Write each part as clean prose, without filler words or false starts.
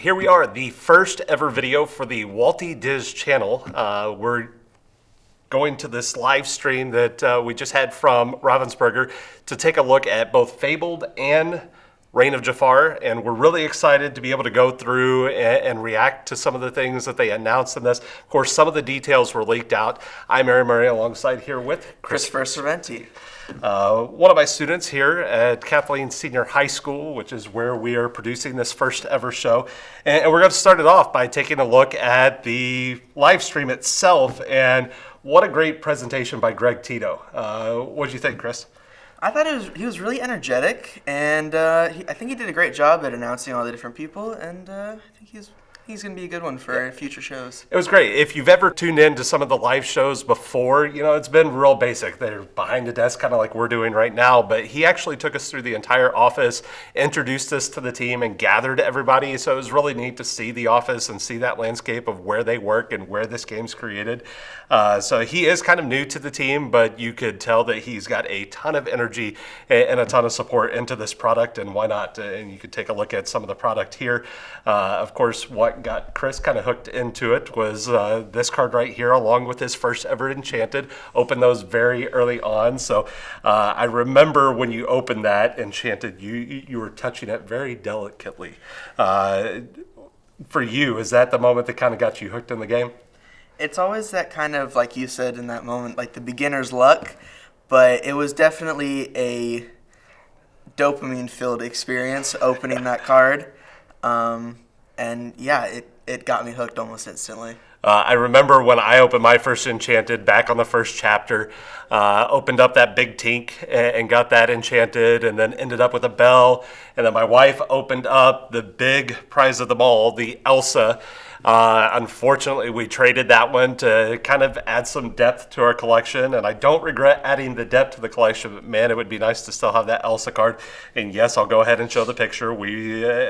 here we are, the first ever video for the Walty Diz channel. We're going to this live stream that we just had from Ravensburger to take a look at both Fabled and Reign of Jafar, and we're really excited to be able to go through and react to some of the things that they announced in this. Of course, some of the details were leaked out. I'm Aaron Murray alongside here with Christopher Cerventi. One of my students here at Kathleen Senior High School, which is where we are producing this first ever show. And we're going to start it off by taking a look at the live stream itself. And what a great presentation by Greg Tito. What did you think, Chris? I thought he was really energetic, and I think he did a great job at announcing all the different people, and I think he's going to be a good one for future shows. It was great. If you've ever tuned in to some of the live shows before, it's been real basic. They're behind the desk, kind of like we're doing right now, but he actually took us through the entire office, introduced us to the team, and gathered everybody. So it was really neat to see the office and see that landscape of where they work and where this game's created. So he is kind of new to the team, but you could tell that he's got a ton of energy and a ton of support into this product, and why not? And you could take a look at some of the product here. Of course, what got Chris kind of hooked into it was this card right here, along with his first ever Enchanted. Opened those very early on, so I remember when you opened that Enchanted, you were touching it very delicately. For you, is that the moment that kind of got you hooked in the game? It's always that kind of, like you said in that moment, like the beginner's luck, but it was definitely a dopamine-filled experience opening that card. And yeah, it got me hooked almost instantly. I remember when I opened my first Enchanted back on the first chapter, opened up that big Tink and got that Enchanted, and then ended up with a Belle. And then my wife opened up the big prize of them all, the Elsa. Unfortunately, we traded that one to kind of add some depth to our collection, and I don't regret adding the depth to the collection, but man, it would be nice to still have that Elsa card. And yes, I'll go ahead and show the picture.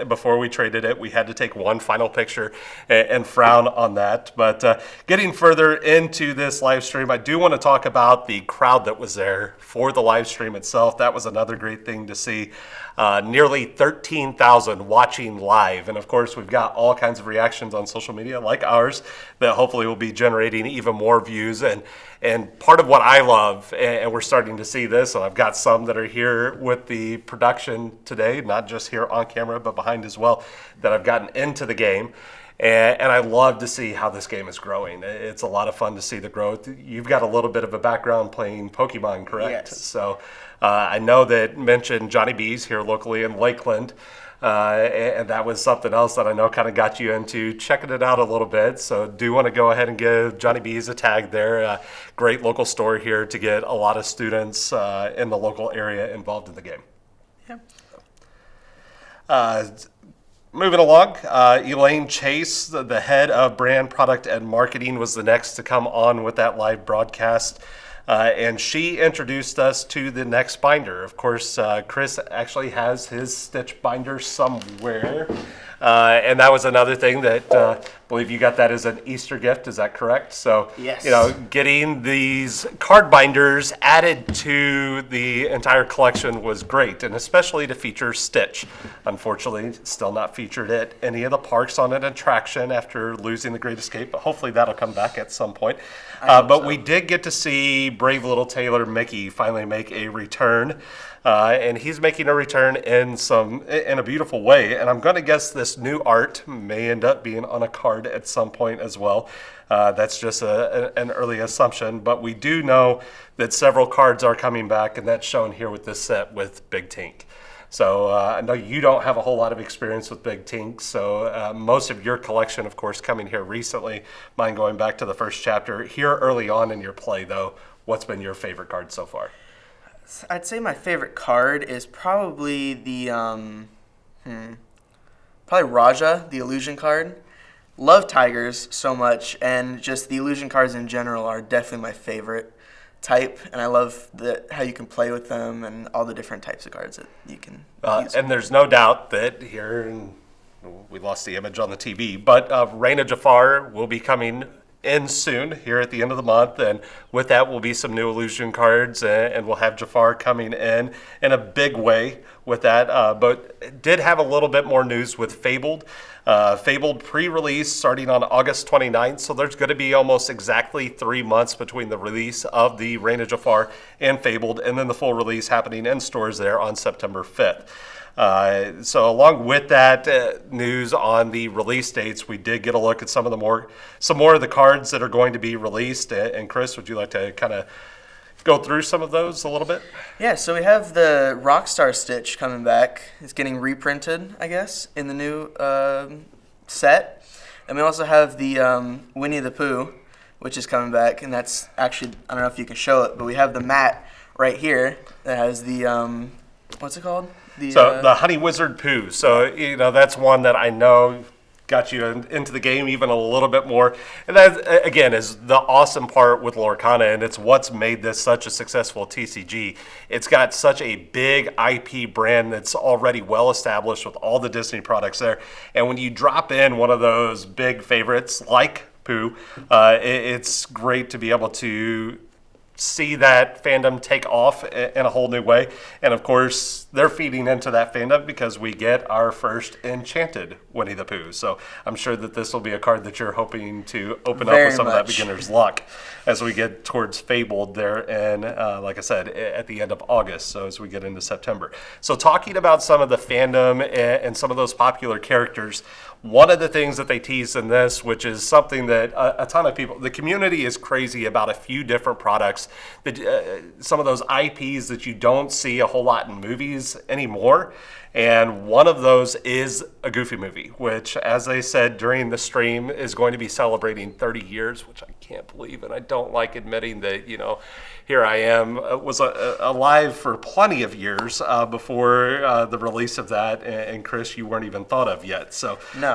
Before we traded it, we had to take one final picture and frown on that. But getting further into this live stream, I do want to talk about the crowd that was there for the live stream itself. That was another great thing to see. Nearly 13,000 watching live. And of course, we've got all kinds of reactions on social media like ours that hopefully will be generating even more views. And part of what I love, and we're starting to see this, and I've got some that are here with the production today, not just here on camera, but behind as well, that I've gotten into the game. And I love to see how this game is growing. It's a lot of fun to see the growth. You've got a little bit of a background playing Pokemon, correct? Yes. So I know that mentioned Johnny B's here locally in Lakeland. And that was something else that I know kind of got you into checking it out a little bit. So do want to go ahead and give Johnny B's a tag there. Great local store here to get a lot of students in the local area involved in the game. Yeah. Moving along, Elaine Chase, the head of brand, product, and marketing, was the next to come on with that live broadcast. And she introduced us to the next binder. Of course, Chris actually has his Stitch binder somewhere. And that was another thing that I believe you got that as an Easter gift. Is that correct? So, yes. Getting these card binders added to the entire collection was great, and especially to feature Stitch. Unfortunately, still not featured at any of the parks on an attraction after losing the Great Escape, but hopefully that'll come back at some point. But we did get to see brave little Taylor Mickey finally make a return. And he's making a return in a beautiful way. And I'm going to guess this new art may end up being on a card at some point as well. That's just an early assumption. But we do know that several cards are coming back, and that's shown here with this set with Big Tink. So I know you don't have a whole lot of experience with Big Tink, so most of your collection, of course, coming here recently, mine going back to the first chapter. Here early on in your play, though, what's been your favorite card so far? I'd say my favorite card is probably the probably Raja, the illusion card. Love tigers so much, and just the illusion cards in general are definitely my favorite type, and I love how you can play with them and all the different types of cards that you can use. And there's no doubt that here, and we lost the image on the TV, but Reign of Jafar will be coming in soon here at the end of the month, and with that will be some new illusion cards, and we'll have Jafar coming in a big way with that. But did have a little bit more news with Fabled. Fabled pre-release starting on August 29th, so there's going to be almost exactly 3 months between the release of the Reign of Jafar and Fabled, and then the full release happening in stores there on September 5th. So along with that news on the release dates, we did get a look at some more of the cards that are going to be released. And Chris, would you like to kind of go through some of those a little bit? Yeah, so we have the Rockstar Stitch coming back. It's getting reprinted, I guess, in the new set. And we also have the Winnie the Pooh, which is coming back. And that's actually, I don't know if you can show it, but we have the mat right here that has the, what's it called? The Honey Wizard Pooh. So, that's one that I know got you into the game even a little bit more. And that, again, is the awesome part with Lorcana, and it's what's made this such a successful TCG. It's got such a big IP brand that's already well established with all the Disney products there. And when you drop in one of those big favorites like Pooh, it's great to be able to see that fandom take off in a whole new way. And of course, they're feeding into that fandom because we get our first enchanted Winnie the Pooh. So I'm sure that this will be a card that you're hoping to open up with some of that beginner's luck as we get towards Fabled there. And like I said, at the end of August, so as we get into September. So talking about some of the fandom and some of those popular characters, one of the things that they teased in this, which is something that a ton of people, the community is crazy about a few different products, that some of those IPs that you don't see a whole lot in movies anymore. And one of those is a Goofy movie, which, as I said during the stream, is going to be celebrating 30 years, which I can't believe. And I don't like admitting that, here I am, was alive for plenty of years before the release of that. And Chris, you weren't even thought of yet. So no.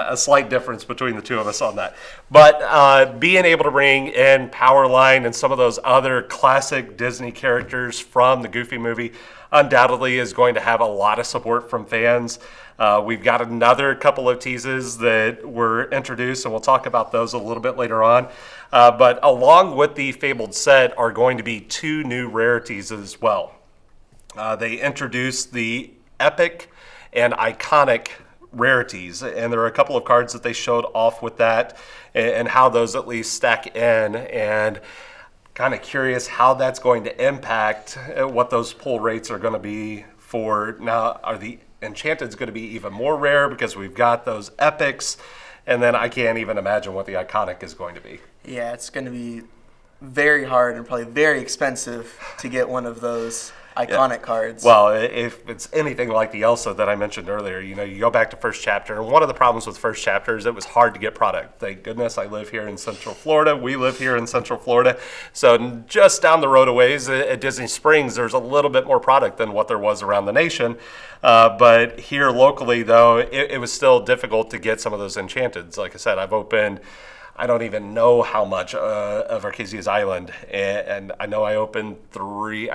A slight difference between the two of us on that. But being able to bring in Powerline and some of those other classic Disney characters from the Goofy movie undoubtedly is going to have a lot of support from fans. We've got another couple of teases that were introduced, and we'll talk about those a little bit later on. But along with the Fabled set are going to be 2 new rarities as well. They introduced the Epic and Iconic rarities, and there are a couple of cards that they showed off with that and how those at least stack in, and kind of curious how that's going to impact what those pull rates are going to be for. Now, are the Enchanted's going to be even more rare because we've got those epics, and then I can't even imagine what the Iconic is going to be. Yeah, it's going to be very hard and probably very expensive to get one of those iconic cards. Well, if it's anything like the Elsa that I mentioned earlier, you go back to first chapter, and one of the problems with first chapter is it was hard to get product. Thank goodness I live here in Central Florida. We live here in Central Florida. So just down the road a ways at Disney Springs, there's a little bit more product than what there was around the nation. But here locally, though, it was still difficult to get some of those Enchanteds. Like I said, I've opened, I don't even know how much of Arcasia's Island, and I know I opened 3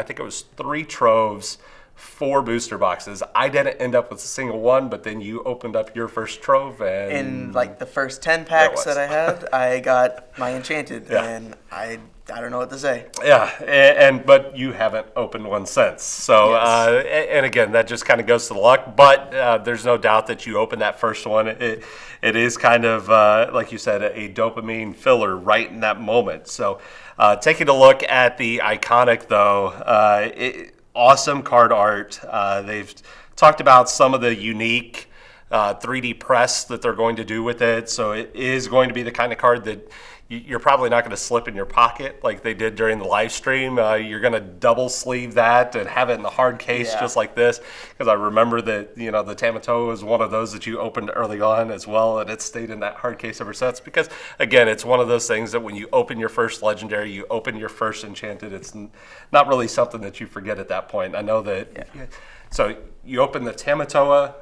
troves, 4 booster boxes. I didn't end up with a single one, but then you opened up your first trove, and in like the first 10 packs that I had, I got my Enchanted, and I don't know what to say. Yeah, but you haven't opened one since. So, yes. And again, that just kind of goes to the luck. But there's no doubt that you opened that first one. It is kind of, like you said, a dopamine filler right in that moment. So, taking a look at the Iconic, though, awesome card art. They've talked about some of the unique 3D press that they're going to do with it. So it is going to be the kind of card that you're probably not going to slip in your pocket like they did during the live stream. You're going to double sleeve that and have it in the hard case just like this. Because I remember that, the Tamatoa was one of those that you opened early on as well, and it stayed in that hard case ever since. Because, again, it's one of those things that when you open your first Legendary, you open your first Enchanted, it's not really something that you forget at that point. I know that. Yeah. So you open the Tamatoa.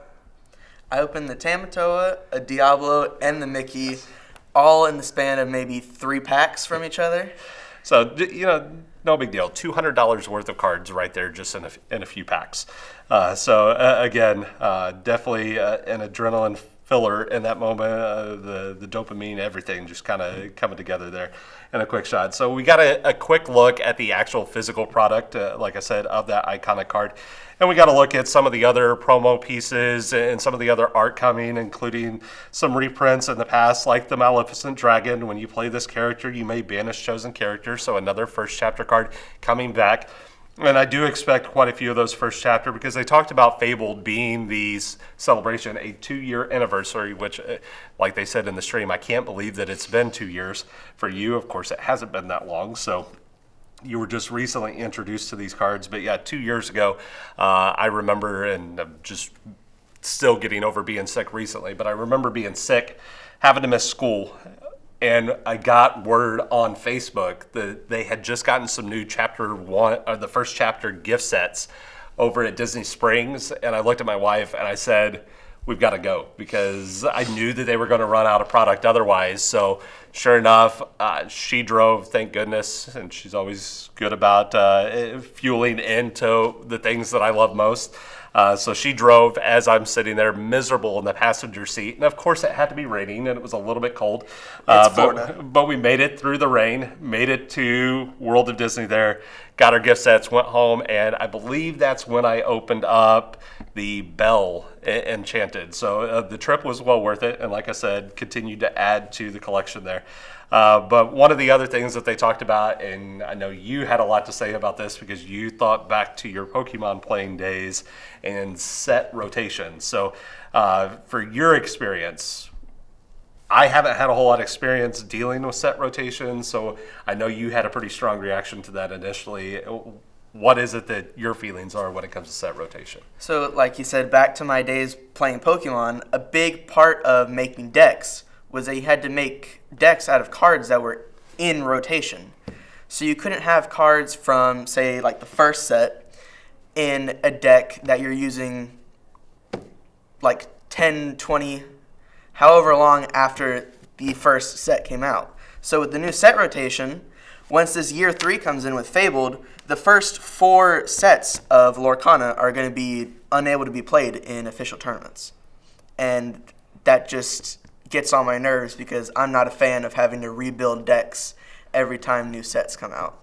I opened the Tamatoa, a Diablo, and the Mickey, all in the span of maybe 3 packs from each other. So, no big deal. $200 worth of cards right there just in a few packs. Again, definitely an adrenaline filler in that moment, the dopamine, everything just kind of coming together there in a quick shot. So we got a quick look at the actual physical product, like I said, of that iconic card. And we got to look at some of the other promo pieces and some of the other art coming, including some reprints in the past, like the Maleficent Dragon. When you play this character, you may banish chosen characters, so another first chapter card coming back. And I do expect quite a few of those first chapter, because they talked about Fabled being the celebration, a 2-year anniversary, which, like they said in the stream, I can't believe that it's been 2 years. For you, of course, it hasn't been that long, so you were just recently introduced to these cards. But yeah, 2 years ago, I remember, and I'm just still getting over being sick recently, but I remember being sick, having to miss school, and I got word on Facebook that they had just gotten some new chapter 1, or the first chapter gift sets over at Disney Springs. And I looked at my wife and I said, we've got to go, because I knew that they were going to run out of product otherwise. So sure enough, she drove, thank goodness, and she's always good about fueling into the things that I love most. So she drove as I'm sitting there miserable in the passenger seat. And of course it had to be raining and it was a little bit cold. It's Florida. But we made it through the rain, made it to World of Disney there, got our gift sets, went home, and I believe that's when I opened up the Belle Enchanted. So the trip was well worth it. And like I said, continued to add to the collection there. But one of the other things that they talked about, and I know you had a lot to say about this because you thought back to your Pokemon playing days and set rotation. So for your experience, I haven't had a whole lot of experience dealing with set rotation, so I know you had a pretty strong reaction to that initially. What is it that your feelings are when it comes to set rotation? So like you said, back to my days playing Pokemon, a big part of making decks was that you had to make decks out of cards that were in rotation. So you couldn't have cards from, say, like the first set in a deck that you're using like 10, 20, however long after the first set came out. So with the new set rotation, once this year 3 comes in with Fabled, the first 4 sets of Lorcana are going to be unable to be played in official tournaments. And that just gets on my nerves because I'm not a fan of having to rebuild decks every time new sets come out.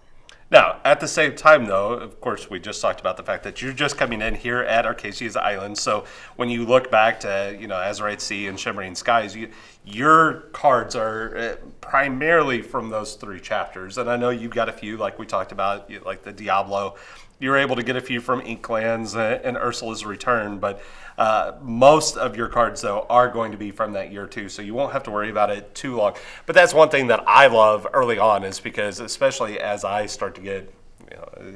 Now, at the same time, though, of course, we just talked about the fact that you're just coming in here at Arcasia's Island. So when you look back to, Azurite Sea and Shimmering Skies, your cards are primarily from those 3 chapters. And I know you've got a few, like we talked about, like the Diablo. You're able to get a few from Inklands and Ursula's Return, but most of your cards, though, are going to be from that year, too, so you won't have to worry about it too long. But that's one thing that I love early on, is because, especially as I start to get,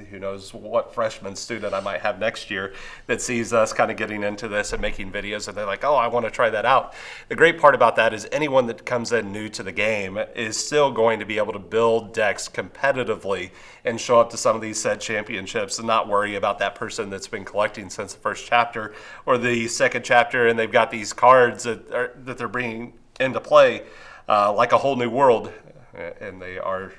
who knows what freshman student I might have next year that sees us kind of getting into this and making videos, and they're like, oh, I want to try that out. The great part about that is anyone that comes in new to the game is still going to be able to build decks competitively and show up to some of these set championships and not worry about that person that's been collecting since the first chapter or the second chapter, and they've got these cards that they're bringing into play, like a whole new world. And they are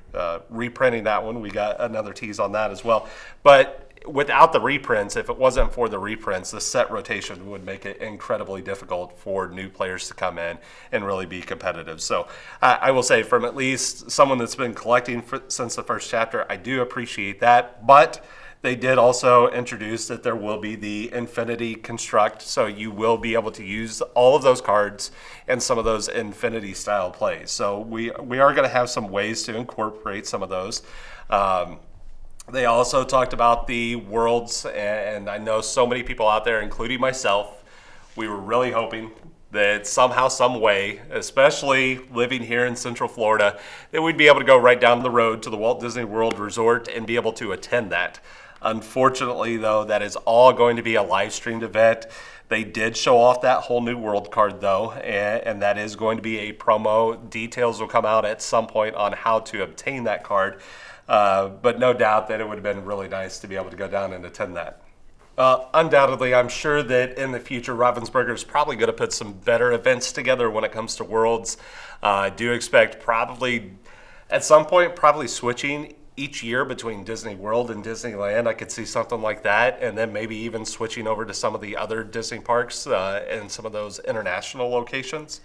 reprinting that one. We got another tease on that as well. But without the reprints, if it wasn't for the reprints, the set rotation would make it incredibly difficult for new players to come in and really be competitive. So I will say, from at least someone that's been collecting since the first chapter, I do appreciate that. But they did also introduce that there will be the Infinity Construct, so you will be able to use all of those cards in some of those Infinity style plays. So we are going to have some ways to incorporate some of those. They also talked about the worlds, and I know so many people out there, including myself, we were really hoping that somehow, some way, especially living here in Central Florida, that we'd be able to go right down the road to the Walt Disney World Resort and be able to attend that. Unfortunately, though, that is all going to be a live streamed event. They did show off that whole new world card, though, and that is going to be a promo. Details will come out at some point on how to obtain that card, but no doubt that it would have been really nice to be able to go down and attend that. Undoubtedly, I'm sure that in the future, Ravensburger is probably going to put some better events together when it comes to Worlds. I do expect probably, at some point, probably switching each year between Disney World and Disneyland, I could see something like that, and then maybe even switching over to some of the other Disney parks and some of those international locations.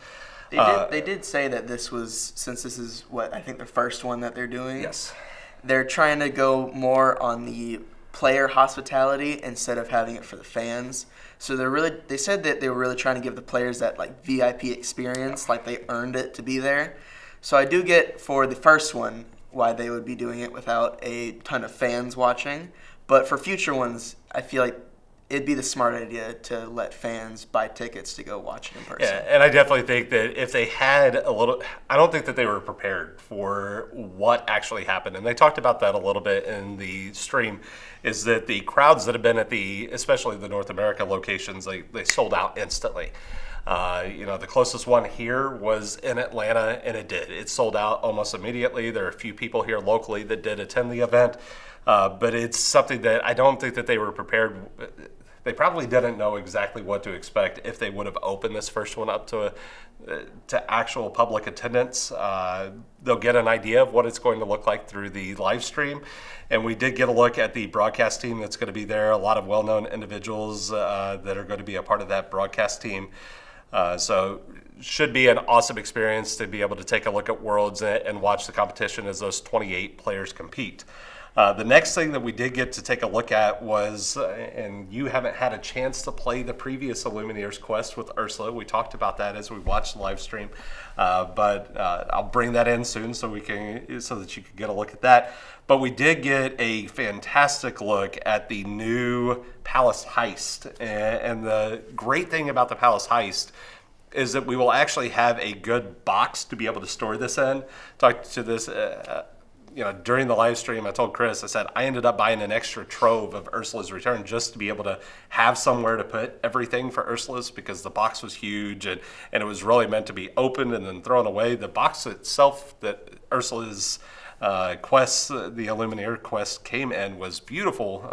They did say that this was, since this is what I think the first one that they're doing. Yes. They're trying to go more on the player hospitality instead of having it for the fans. So they said that they were really trying to give the players that like VIP experience, like they earned it to be there. So I do get for the first one why they would be doing it without a ton of fans watching. But for future ones, I feel like it'd be the smart idea to let fans buy tickets to go watch it in person. Yeah, and I definitely think that if they had a little, I don't think that they were prepared for what actually happened. And they talked about that a little bit in the stream, is that the crowds that have been at especially the North America locations, they sold out instantly. The closest one here was in Atlanta, and it sold out almost immediately. There are a few people here locally that did attend the event, but it's something that I don't think that they were prepared. They probably didn't know exactly what to expect if they would have opened this first one up to actual public attendance. They'll get an idea of what it's going to look like through the live stream. And we did get a look at the broadcast team that's going to be there, a lot of well-known individuals that are going to be a part of that broadcast team. So should be an awesome experience to be able to take a look at Worlds and watch the competition as those 28 players compete. The next thing that we did get to take a look at was, and you haven't had a chance to play the previous Illumineers Quest with Ursula. We talked about that as we watched the live stream, but I'll bring that in soon so that you can get a look at that. But we did get a fantastic look at the new Palace Heist, and the great thing about the Palace Heist is that we will actually have a good box to be able to store this in. Talked to this. During the live stream, I told Chris, I said, I ended up buying an extra trove of Ursula's Return just to be able to have somewhere to put everything for Ursula's, because the box was huge and it was really meant to be opened and then thrown away. The box itself that Ursula's quest, the Illuminator quest came in, was beautiful.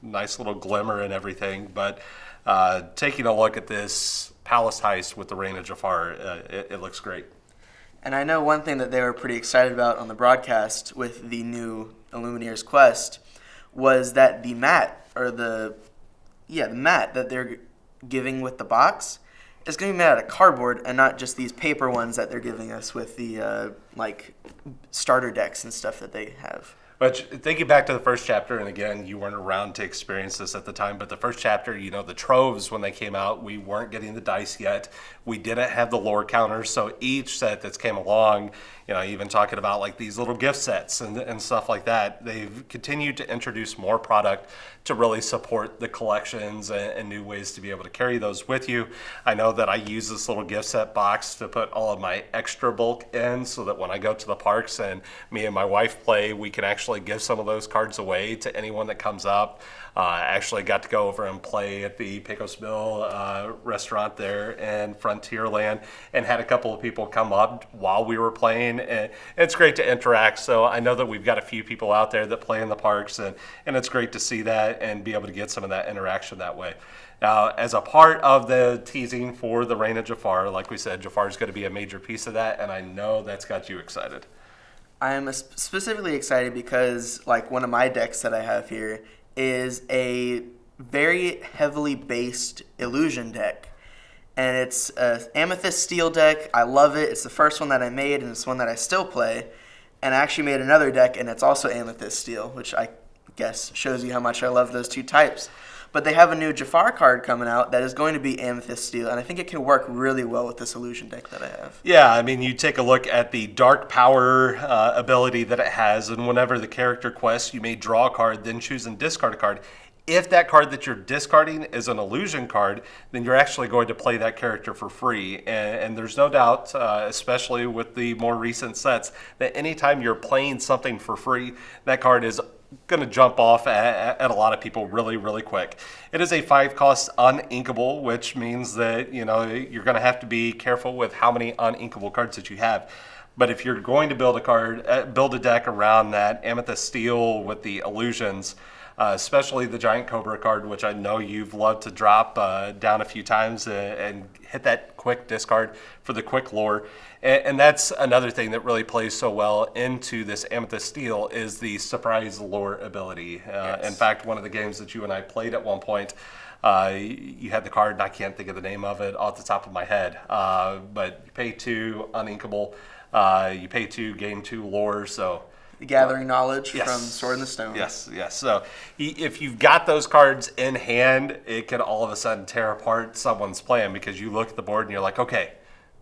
Nice little glimmer and everything. But taking a look at this Palace Heist with the Reign of Jafar, it looks great. And I know one thing that they were pretty excited about on the broadcast with the new Illumineers Quest was that the mat that they're giving with the box is going to be made out of cardboard and not just these paper ones that they're giving us with the starter decks and stuff that they have. But thinking back to the first chapter, and again, you weren't around to experience this at the time, but the first chapter, the troves, when they came out, we weren't getting the dice yet. We didn't have the lore counters, so each set that's came along, even talking about like these little gift sets and stuff like that, they've continued to introduce more product to really support the collections and new ways to be able to carry those with you. I know that I use this little gift set box to put all of my extra bulk in so that when I go to the parks and me and my wife play, we can actually give some of those cards away to anyone that comes up. I actually got to go over and play at the Pecos Bill restaurant there in Frontierland and had a couple of people come up while we were playing. And it's great to interact. So I know that we've got a few people out there that play in the parks, and it's great to see that and be able to get some of that interaction that way. Now, as a part of the teasing for the Reign of Jafar, like we said, Jafar is going to be a major piece of that, and I know that's got you excited. I am specifically excited because one of my decks that I have here is a very heavily based illusion deck. And it's an Amethyst Steel deck. I love it. It's the first one that I made, and it's one that I still play. And I actually made another deck, and it's also Amethyst Steel, which I guess shows you how much I love those two types. But they have a new Jafar card coming out that is going to be Amethyst Steel, and I think it can work really well with this illusion deck that I have. Yeah, I mean, you take a look at the dark power ability that it has, and whenever the character quests, you may draw a card, then choose and discard a card. If that card that you're discarding is an illusion card, then you're actually going to play that character for free. And there's no doubt, especially with the more recent sets, that anytime you're playing something for free, that card is going to jump off at a lot of people really, really quick. It is a 5-cost uninkable, which means that you're going to have to be careful with how many uninkable cards that you have. But if you're going to build a deck around that Amethyst Steel with the illusions, especially the Giant Cobra card, which I know you've loved to drop down a few times and hit that quick discard for the quick lore. And that's another thing that really plays so well into this Amethyst Steel is the surprise lore ability. In fact, one of the games that you and I played at one point, you had the card, and I can't think of the name of it off the top of my head. But you pay 2, uninkable. You pay 2, gain 2 lore. So Gathering knowledge yes. from Sword in the Stone. Yes. So if you've got those cards in hand, it can all of a sudden tear apart someone's plan because you look at the board and you're like, okay,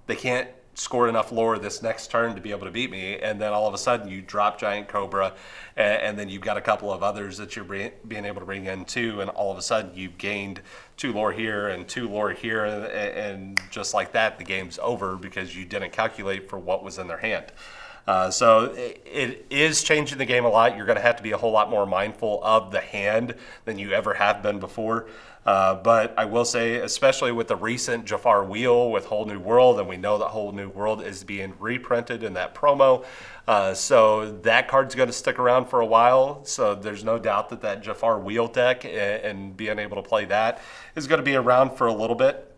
they can't score enough lore this next turn to be able to beat me, and then all of a sudden you drop Giant Cobra, and then you've got a couple of others that you're being able to bring in too, and all of a sudden you've gained 2 lore here and 2 lore here, and just like that, the game's over because you didn't calculate for what was in their hand. So it is changing the game a lot. You're going to have to be a whole lot more mindful of the hand than you ever have been before. But I will say, especially with the recent Jafar wheel with Whole New World, and we know that Whole New World is being reprinted in that promo, so that card's going to stick around for a while. So there's no doubt that that Jafar wheel deck and being able to play that is going to be around for a little bit.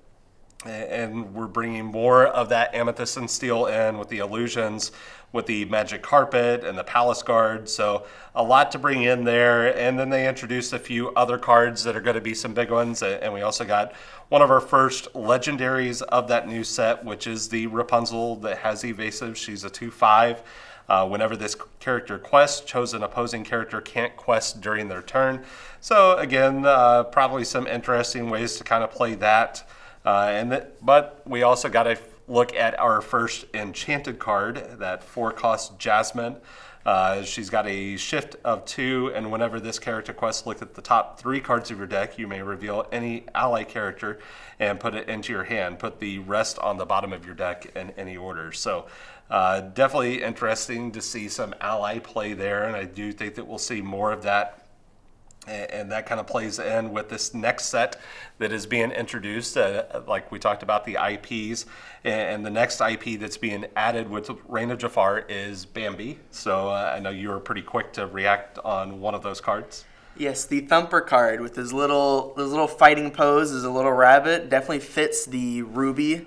And we're bringing more of that Amethyst and Steel in with the illusions, with the Magic Carpet and the Palace Guard. So a lot to bring in there. And then they introduced a few other cards that are going to be some big ones. And we also got one of our first legendaries of that new set, which is the Rapunzel that has evasive. She's a 2/5. Whenever this character quests, chosen opposing character can't quest during their turn. So again, probably some interesting ways to kind of play that. But we also got to look at our first enchanted card, that 4-cost Jasmine. She's got a shift of 2, and whenever this character quests, look at the top 3 cards of your deck. You may reveal any ally character and put it into your hand. Put the rest on the bottom of your deck in any order. So definitely interesting to see some ally play there, and I do think that we'll see more of that. And that kind of plays in with this next set that is being introduced, like we talked about the IPs. And the next IP that's being added with Reign of Jafar is Bambi. So I know you were pretty quick to react on one of those cards. Yes, the Thumper card with his little fighting pose as a little rabbit definitely fits the Ruby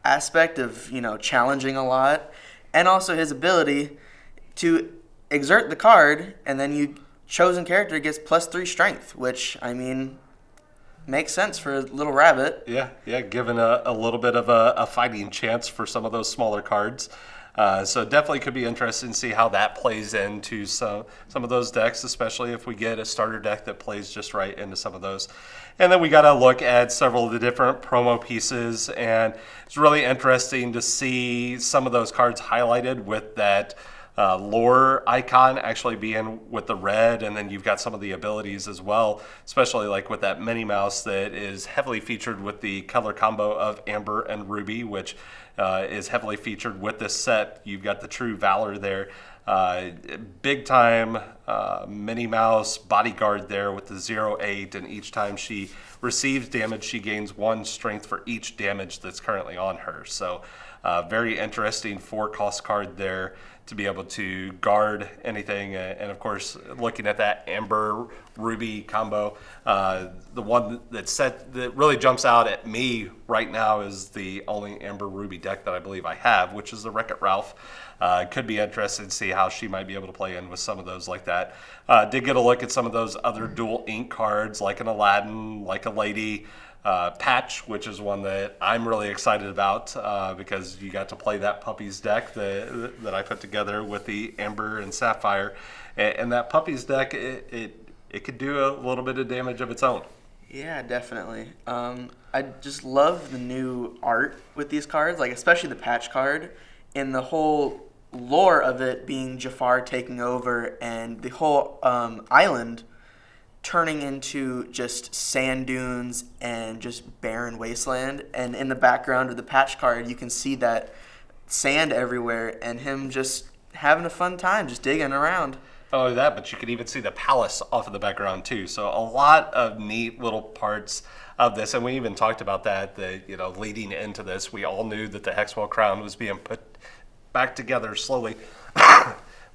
aspect of, challenging a lot. And also his ability to exert the card, and then chosen character gets +3 strength, which, makes sense for a little rabbit. Yeah, given a little bit of a fighting chance for some of those smaller cards. So definitely could be interesting to see how that plays into some of those decks, especially if we get a starter deck that plays just right into some of those. And then we got to look at several of the different promo pieces, and it's really interesting to see some of those cards highlighted with that lore icon actually being with the red, and then you've got some of the abilities as well, especially like with that Minnie Mouse that is heavily featured with the color combo of Amber and Ruby, which is heavily featured with this set. You've got the True Valor there. Big time Minnie Mouse bodyguard there with the 0/8, and each time she receives damage, she gains 1 strength for each damage that's currently on her. So very interesting 4-cost card there to be able to guard anything. And of course, looking at that Amber Ruby combo, the one that really jumps out at me right now is the only Amber Ruby deck that I believe I have, which is the Wreck-It Ralph. Could be interesting to see how she might be able to play in with some of those like that. Did get a look at some of those other dual ink cards, like an Aladdin, like a Lady. Patch, which is one that I'm really excited about because you got to play that Puppies deck that I put together with the Amber and Sapphire. And that Puppies deck, it could do a little bit of damage of its own. Yeah, definitely. I just love the new art with these cards, like especially the Patch card, and the whole lore of it being Jafar taking over and the whole island turning into just sand dunes and just barren wasteland. And in the background of the Patch card, you can see that sand everywhere and him just having a fun time, just digging around. Not only that, but you can even see the palace off of the background too. So a lot of neat little parts of this. And we even talked about that, leading into this, we all knew that the Hexwell crown was being put back together slowly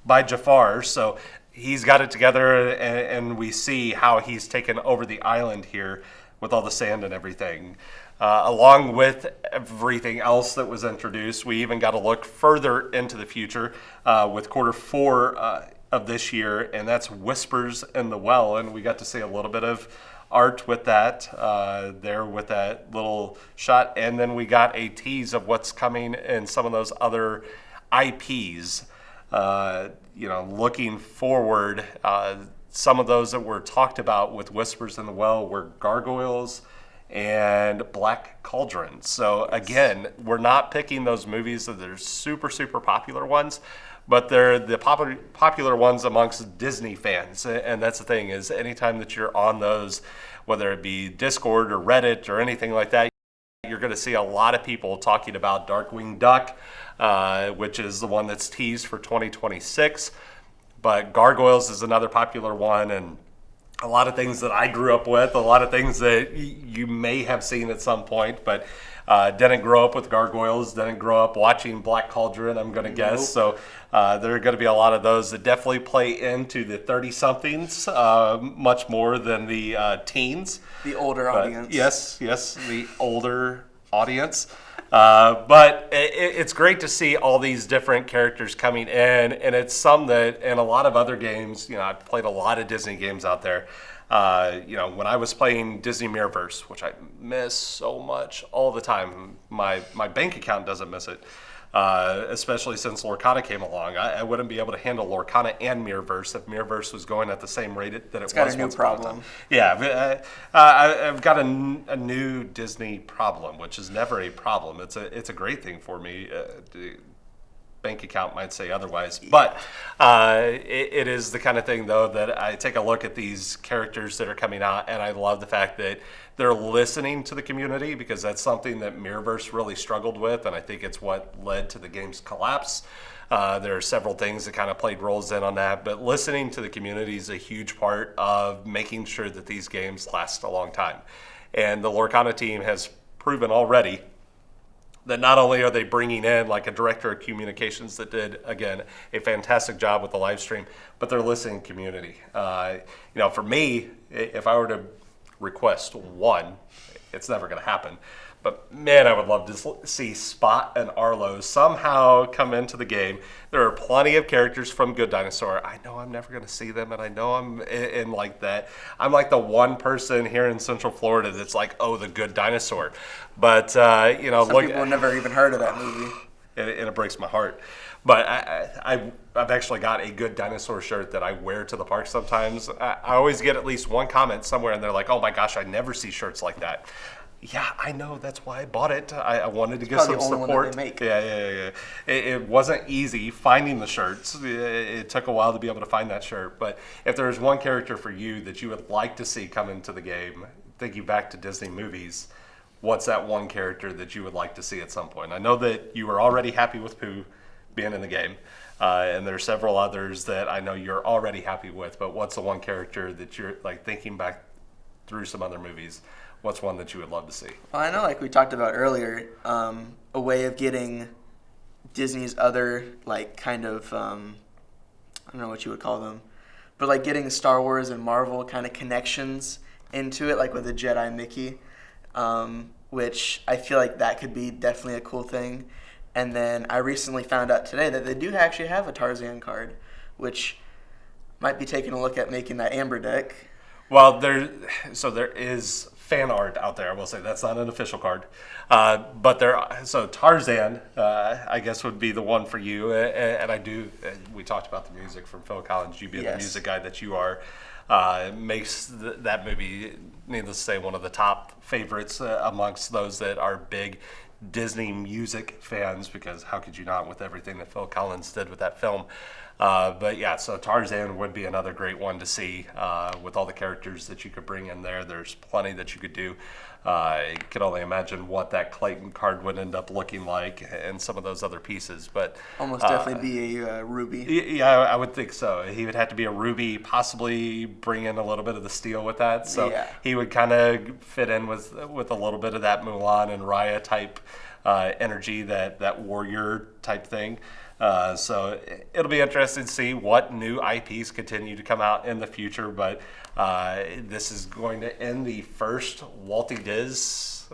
by Jafar. So he's got it together, and we see how he's taken over the island here with all the sand and everything. Along with everything else that was introduced, we even got to look further into the future with quarter four of this year, and that's Whispers in the Well, and we got to see a little bit of art with that there with that little shot, and then we got a tease of what's coming in some of those other IPs. Looking forward, some of those that were talked about with Whispers in the Well were Gargoyles and Black Cauldron. So again, we're not picking those movies that are super, super popular ones, but they're the popular ones amongst Disney fans. And that's the thing, is anytime that you're on those, whether it be Discord or Reddit or anything like that, you're going to see a lot of people talking about Darkwing Duck, which is the one that's teased for 2026. But Gargoyles is another popular one, and a lot of things that I grew up with, a lot of things that you may have seen at some point, but didn't grow up with Gargoyles, didn't grow up watching Black Cauldron, I'm going to guess. So there are going to be a lot of those that definitely play into the 30-somethings much more than the teens. The older audience. Yes, the older audience. But it's great to see all these different characters coming in, and it's some that in a lot of other games, I've played a lot of Disney games out there. When I was playing Disney Mirrorverse, which I miss so much all the time, my bank account doesn't miss it. Especially since Lorcana came along. I wouldn't be able to handle Lorcana and Mirrorverse if Mirrorverse was going at the same rate that it was. Got a new problem. Yeah, I've got a new Disney problem, which is never a problem. It's a great thing for me. Bank account might say otherwise, but it is the kind of thing, though, that I take a look at these characters that are coming out, and I love the fact that they're listening to the community, because that's something that Mirrorverse really struggled with, and I think it's what led to the game's collapse. There are several things that kind of played roles in on that, but listening to the community is a huge part of making sure that these games last a long time. And the Lorcana team has proven already that not only are they bringing in like a director of communications that did, again, a fantastic job with the live stream, but they're listening to community. For me, if I were to request one, it's never going to happen. But man, I would love to see Spot and Arlo somehow come into the game. There are plenty of characters from Good Dinosaur. I know I'm never going to see them, and I know I'm in like that. I'm like the one person here in Central Florida that's like, oh, the Good Dinosaur. But some people have never even heard of that movie. And it breaks my heart. But I've actually got a Good Dinosaur shirt that I wear to the park sometimes. I always get at least one comment somewhere, and they're like, oh my gosh, I never see shirts like that. Yeah, I know. That's why I bought it. I wanted to get some support. One that they make. Yeah. It wasn't easy finding the shirts. It took a while to be able to find that shirt. But if there's one character for you that you would like to see come into the game, thinking back to Disney movies, what's that one character that you would like to see at some point? I know that you were already happy with Pooh being in the game, and there are several others that I know you're already happy with. But what's the one character that you're like thinking back through some other movies? What's one that you would love to see? Well, I know, like we talked about earlier, a way of getting Disney's other, like, kind of, I don't know what you would call them, but, like, getting Star Wars and Marvel kind of connections into it, like with the Jedi Mickey, which I feel like that could be definitely a cool thing. And then I recently found out today that they do actually have a Tarzan card, which might be taking a look at making that Amber deck. Well, there is fan art out there. I will say that's not an official card, but so Tarzan, I guess would be the one for you. And I do. We talked about the music from Phil Collins. You being the music guy that you are, makes that movie, needless to say, one of the top favorites amongst those that are big Disney music fans, because how could you not with everything that Phil Collins did with that film? But yeah, so Tarzan would be another great one to see with all the characters that you could bring in there. There's plenty that you could do. You could only imagine what that Clayton card would end up looking like and some of those other pieces. But almost definitely be a Ruby. Yeah, I would think so. He would have to be a Ruby, possibly bring in a little bit of the steel with that. So he would kind of fit in with a little bit of that Mulan and Raya type energy, that warrior type thing. So it'll be interesting to see what new IPs continue to come out in the future. But this is going to end the first Walty Diz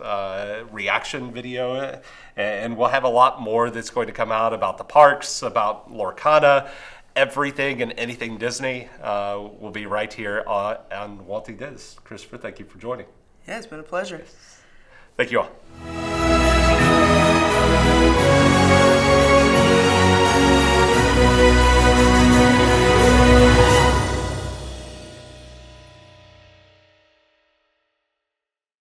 reaction video, and we'll have a lot more that's going to come out about the parks, about Lorcana, everything and anything Disney will be right here on Walty Diz. Christopher, thank you for joining. Yeah, it's been a pleasure. Thank you all.